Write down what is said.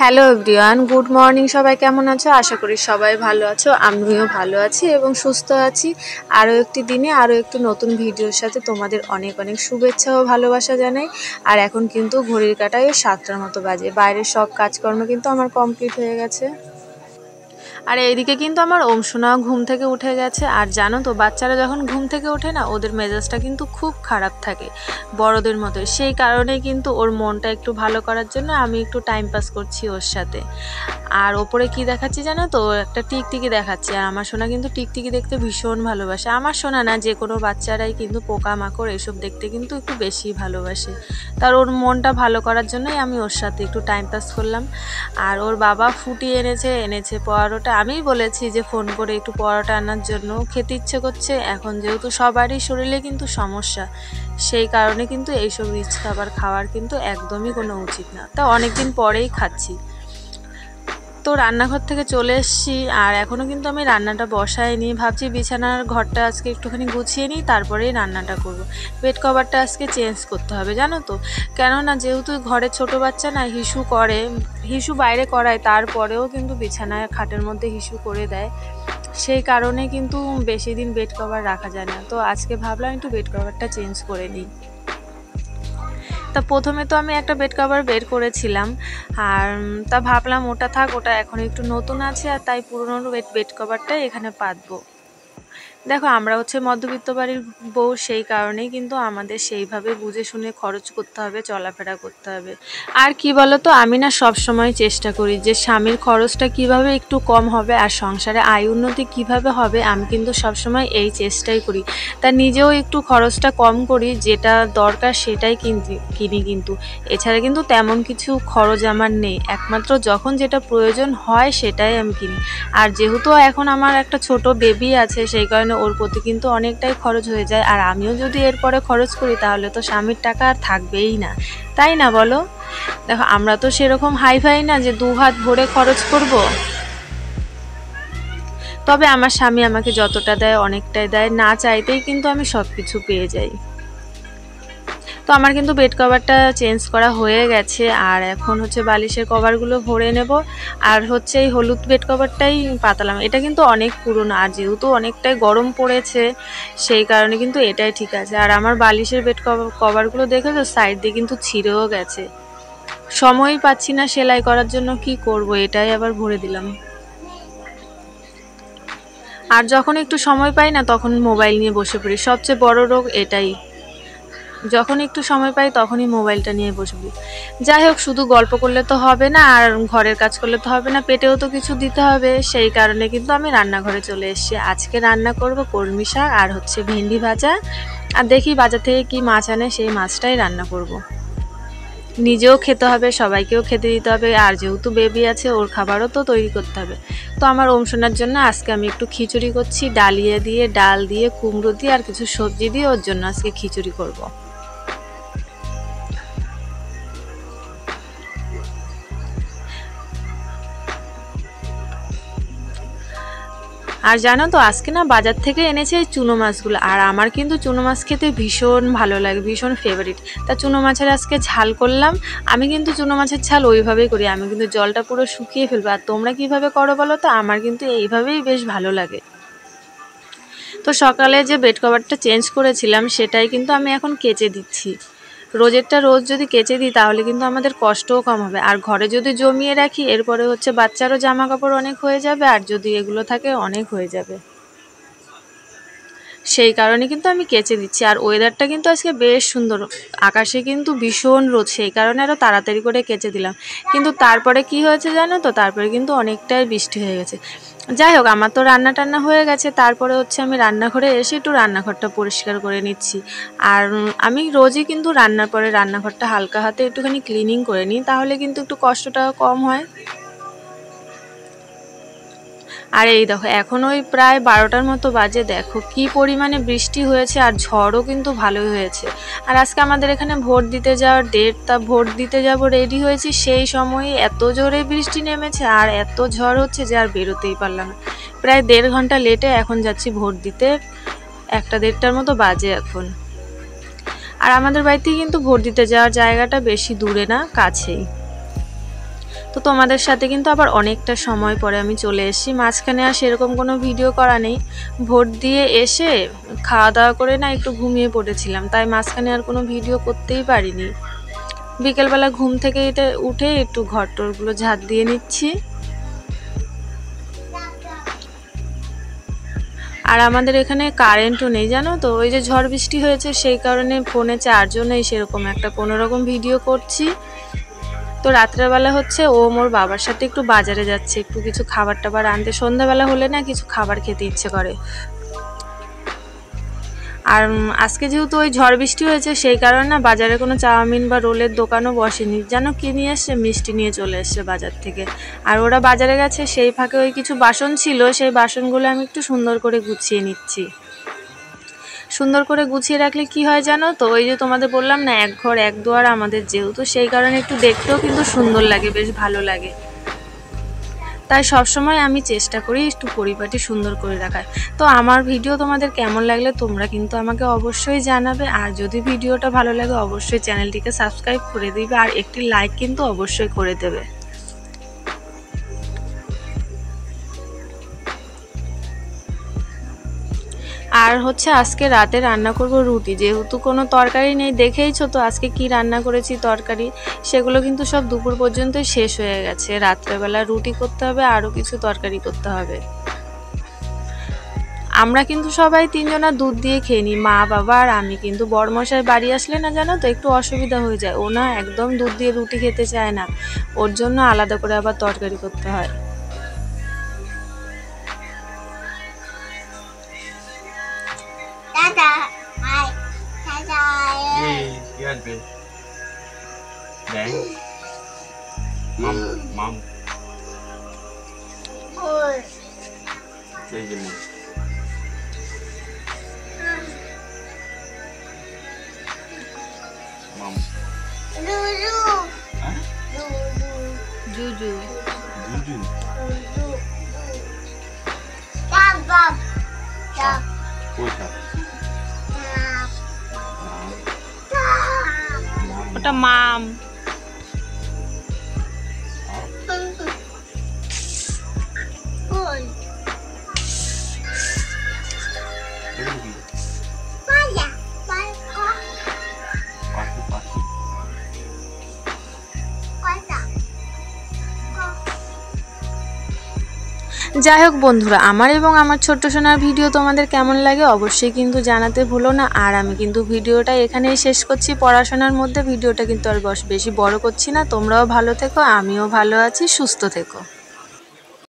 Hello everyone, good morning. সবাই কেমন আছো? আশা করি সবাই ভালো আছো। আমিও ভালো আছি এবং সুস্থ আছি। আরও একটি দিনে আরও একটু নতুন ভিডিওর সাথে তোমাদের অনেক অনেক শুভেচ্ছা ও ভালোবাসা জানাই। আর এখন কিন্তু ঘড়ির কাঁটায় 7টার মতো বাজে। বাইরের সব কাজকর্ম কিন্তু আমার কমপ্লিট হয়ে গেছে। আর এইদিকে কিন্তু আমার ওমসোনা ঘুম থেকে উঠে গেছে। আর জানো তো, বাচ্চারা যখন ঘুম থেকে ওঠে না, ওদের মেজাজটা কিন্তু খুব খারাপ থাকে বড়দের মতো। সেই কারণে কিন্তু ওর মনটা একটু ভালো করার জন্য আমি একটু টাইম পাস করছি ওর সাথে। আর ওপরে কি দেখাচ্ছি জানো তো, একটা টিকটিকি দেখাচ্ছি। আর আমার সোনা কিন্তু টিকটিকি দেখতে ভীষণ ভালোবাসে। আমার সোনা না, যে কোনো বাচ্চারাই কিন্তু পোকামাকড় এসব দেখতে কিন্তু একটু বেশি ভালোবাসে। তার ওর মনটা ভালো করার জন্যই আমি ওর সাথে একটু টাইম পাস করলাম। আর ওর বাবা ফুটি এনেছে পরোটা। আমিই বলেছি যে ফোন করে একটু পরোটা আনার জন্য, খেতে ইচ্ছে করছে। এখন যেহেতু সবারই শরীরে কিন্তু সমস্যা, সেই কারণে কিন্তু এইসব রিচ খাবার খাওয়ার কিন্তু একদমই কোনো উচিত না। তা অনেকদিন পরেই খাচ্ছি। তো রান্নাঘর থেকে চলে এসেছি, আর এখনও কিন্তু আমি রান্নাটা বসাইনি। ভাবছি বিছানার ঘরটা আজকে একটুখানি গুছিয়ে নিই, তারপরেই রান্নাটা করব। বেড কভারটা আজকে চেঞ্জ করতে হবে জানো তো, কেননা যেহেতু ঘরে ছোট বাচ্চা না, হিসু বাইরে করায়, তারপরেও কিন্তু বিছানায় খাটের মধ্যে হিসু করে দেয়। সেই কারণে কিন্তু বেশি দিন বেড কভার রাখা যায় না। তো আজকে ভাবলাম একটু বেড কভারটা চেঞ্জ করে নিই। তা প্রথমে তো আমি একটা বেড কভার বের করেছিলাম, আর তা ভাবলাম ওটা থাক, ওটা এখন একটু নতুন আছে, আর তাই পুরনো বেড কভারটাই এখানে পাতবো। দেখো, আমরা হচ্ছে মধ্যবিত্ত বাড়ির বউ, সেই কারণেই কিন্তু আমাদের সেইভাবে বুঝে শুনে খরচ করতে হবে, চলাফেরা করতে হবে। আর কি বলো তো, আমি না সব সময় চেষ্টা করি যে স্বামীর খরচটা কিভাবে একটু কম হবে আর সংসারে আয় উন্নতি কিভাবে হবে। আমি কিন্তু সব সময় এই চেষ্টাই করি। তা নিজেও একটু খরচটা কম করি, যেটা দরকার সেটাই কিনি কিন্তু। এছাড়া কিন্তু তেমন কিছু খরচ আমার নেই, একমাত্র যখন যেটা প্রয়োজন হয় সেটাই আমি কিনি। আর যেহেতু এখন আমার একটা ছোট বেবি আছে, সেই কারণে ওর প্রতি কিন্তু অনেকটাই খরচ হয়ে যায়। আর আমিও যদি এরপরে খরচ করি, তাহলে তো স্বামীর টাকা আর থাকবেই না, তাই না বলো? দেখো, আমরা তো সেরকম হাইফাই না যে দু হাত ভরে খরচ করব। তবে আমার স্বামী আমাকে যতটা দেয় অনেকটাই দেয়, না চাইতেই কিন্তু আমি সব কিছু পেয়ে যাই। তো আমার কিন্তু বেড কভারটা চেঞ্জ করা হয়ে গেছে, আর এখন হচ্ছে বালিশের কভারগুলো ভরে নেব। আর হচ্ছে এই হলুদ বেড কভারটাই পাতালাম। এটা কিন্তু অনেক পুরনো, আর যেহেতু অনেকটাই গরম পড়েছে, সেই কারণে কিন্তু এটাই ঠিক আছে। আর আমার বালিশের বেড কভারগুলো দেখে তো সাইড দিয়ে কিন্তু ছিঁড়েও গেছে। সময়ই পাচ্ছি না সেলাই করার জন্য, কি করব, এটাই আবার ভরে দিলাম। আর যখন একটু সময় পাই না, তখন মোবাইল নিয়ে বসে পড়ি। সবচেয়ে বড় রোগ এটাই, যখন একটু সময় পাই তখনই মোবাইলটা নিয়ে বসবি। যাই হোক, শুধু গল্প করলে তো হবে না, আর ঘরের কাজ করলে তো হবে না, পেটেও তো কিছু দিতে হবে। সেই কারণে কিন্তু আমি রান্নাঘরে চলে এসেছি। আজকে রান্না করব কলমি শাক আর হচ্ছে ভেন্ডি ভাজা। আর দেখি বাজার থেকে কি মাছ আনে, সেই মাছটাই রান্না করব। নিজেও খেতে হবে, সবাইকেও খেতে দিতে হবে। আর যেহেতু বেবি আছে, ওর খাবারও তো তৈরি করতে হবে। তো আমার ওমসোনার জন্য আজকে আমি একটু খিচুড়ি করছি, ডালিয়া দিয়ে, ডাল দিয়ে, কুমড়ো দিয়ে আর কিছু সবজি দিয়ে ওর জন্য আজকে খিচুড়ি করব। আর জানো তো, আজকে না বাজার থেকে এনেছে এই চুনো মাছগুলো। আর আমার কিন্তু চুনো মাছ খেতে ভীষণ ভালো লাগে, ভীষণ ফেভারিট। তা চুনো মাছের আজকে ঝাল করলাম। আমি কিন্তু চুনো মাছের ঝাল ওইভাবেই করি, আমি কিন্তু জলটা পুরো শুকিয়ে ফেলবো। আর তোমরা কিভাবে করো বলো তো? আমার কিন্তু এইভাবেই বেশ ভালো লাগে। তো সকালে যে বেড কভারটা চেঞ্জ করেছিলাম, সেটাই কিন্তু আমি এখন কেচে দিচ্ছি। রোজেরটা রোজ যদি কেচে দিই, তাহলে কিন্তু আমাদের কষ্টও কম হবে। আর ঘরে যদি জমিয়ে রাখি, এরপরে হচ্ছে বাচ্চারও জামা কাপড় অনেক হয়ে যাবে, আর যদি এগুলো থাকে অনেক হয়ে যাবে। সেই কারণে কিন্তু আমি কেচে দিচ্ছি। আর ওয়েদারটা কিন্তু আজকে বেশ সুন্দর, আকাশে কিন্তু ভীষণ রোদ, সেই কারণে আরও তাড়াতাড়ি করে কেচে দিলাম। কিন্তু তারপরে কি হয়েছে জানো তো, তারপরে কিন্তু অনেকটাই বৃষ্টি হয়ে গেছে। যাই হোক, আমার তো রান্না টান্না হয়ে গেছে। তারপরে হচ্ছে আমি রান্নাঘরে এসে একটু রান্নাঘরটা পরিষ্কার করে নিচ্ছি। আর আমি রোজই কিন্তু রান্নার পরে রান্নাঘরটা হালকা হাতে একটুখানি ক্লিনিং করে নিই, তাহলে কিন্তু একটু কষ্টটা কম হয়। আর এই দেখো, এখন ওই প্রায় 12টার মতো বাজে। দেখো কি পরিমাণে বৃষ্টি হয়েছে, আর ঝড়ও কিন্তু ভালোই হয়েছে। আর আজকে আমাদের এখানে ভোট দিতে যাওয়ার ডেট, তা ভোট দিতে যাব রেডি হয়েছি, সেই সময়ে এত জোরে বৃষ্টি নেমেছে আর এত ঝড় হচ্ছে যে আর বেরোতেই পারলাম না। প্রায় 1.5 ঘন্টা লেটে এখন যাচ্ছি ভোট দিতে। 1টা-1.5টার মতো বাজে এখন। আর আমাদের বাড়িতে কিন্তু ভোট দিতে যাওয়ার জায়গাটা বেশি দূরে না, কাছেই। তো তোমাদের সাথে কিন্তু আবার অনেকটা সময় পরে আমি চলে এসেছি। মাঝখানে আর সেরকম কোনো ভিডিও করা নেই। ভোট দিয়ে এসে খাওয়া দাওয়া করে না একটু ঘুমিয়ে পড়েছিলাম, তাই মাঝখানে আর কোনো ভিডিও করতেই পারিনি। বিকেলবেলা ঘুম থেকে উঠে একটু ঘর টরগুলো ঝাড় দিয়ে নিচ্ছি। আর আমাদের এখানে কারেন্টও নেই জানো তো, ওই যে ঝড় বৃষ্টি হয়েছে সেই কারণে ফোনে চার্জও নেই সেরকম, একটা কোনোরকম ভিডিও করছি। তো রাত্রেবেলা হচ্ছে ও মোর বাবার সাথে একটু বাজারে যাচ্ছে, একটু কিছু খাবার টাবার আনতে। সন্ধ্যাবেলা হলে না কিছু খাবার খেতে ইচ্ছে করে। আর আজকে যেহেতু ওই ঝড় বৃষ্টি হয়েছে সেই কারণে না বাজারে কোনো চাউমিন বা রোলের দোকানও বসেনি, যেন কি নিয়ে এসছে, মিষ্টি নিয়ে চলে এসছে বাজার থেকে। আর ওরা বাজারে গেছে, সেই ফাঁকে ওই কিছু বাসন ছিল, সেই বাসনগুলো আমি একটু সুন্দর করে গুছিয়ে নিচ্ছি। সুন্দর করে গুছিয়ে রাখলে কি হয় জানো তো, ওই যে তোমাদের বললাম না এক ঘর এক দুয়ার আমাদের, যেহেতু সেই কারণে একটু দেখতেও কিন্তু সুন্দর লাগে, বেশ ভালো লাগে। তাই সবসময় আমি চেষ্টা করি একটু পরিপাটি সুন্দর করে রাখার। তো আমার ভিডিও তোমাদের কেমন লাগলে তোমরা কিন্তু আমাকে অবশ্যই জানাবে। আর যদি ভিডিওটা ভালো লাগে অবশ্যই চ্যানেলটিকে সাবস্ক্রাইব করে দিবে, আর একটি লাইক কিন্তু অবশ্যই করে দেবে। আর হচ্ছে আজকে রাতে রান্না করব রুটি, যেহেতু কোনো তরকারি নেই। দেখেইছো তো আজকে কি রান্না করেছি তরকারি, সেগুলো কিন্তু সব দুপুর পর্যন্তই শেষ হয়ে গেছে। রাত্রেবেলা রুটি করতে হবে, আরও কিছু তরকারি করতে হবে। আমরা কিন্তু সবাই তিনজনা দুধ দিয়ে খেয়ে নিই, মা বাবা আর আমি। কিন্তু বড়মশাই বাড়ি আসলে না জানো তো একটু অসুবিধা হয়ে যায়, ও না একদম দুধ দিয়ে রুটি খেতে চায় না, ওর জন্য আলাদা করে আবার তরকারি করতে হয়। জুজু ওটা মাম। যাই হোক বন্ধুরা, আমার এবং আমার ছোট্ট সোনার ভিডিও তোমাদের কেমন লাগে অবশ্যই কিন্তু জানাতে ভুলো না। আর আমি কিন্তু ভিডিওটা এখানেই শেষ করছি। পড়াশোনার মধ্যে ভিডিওটা কিন্তু আর বেশি বড় করছি না। তোমরাও ভালো থেকো, আমিও ভালো আছি, সুস্থ থেকো।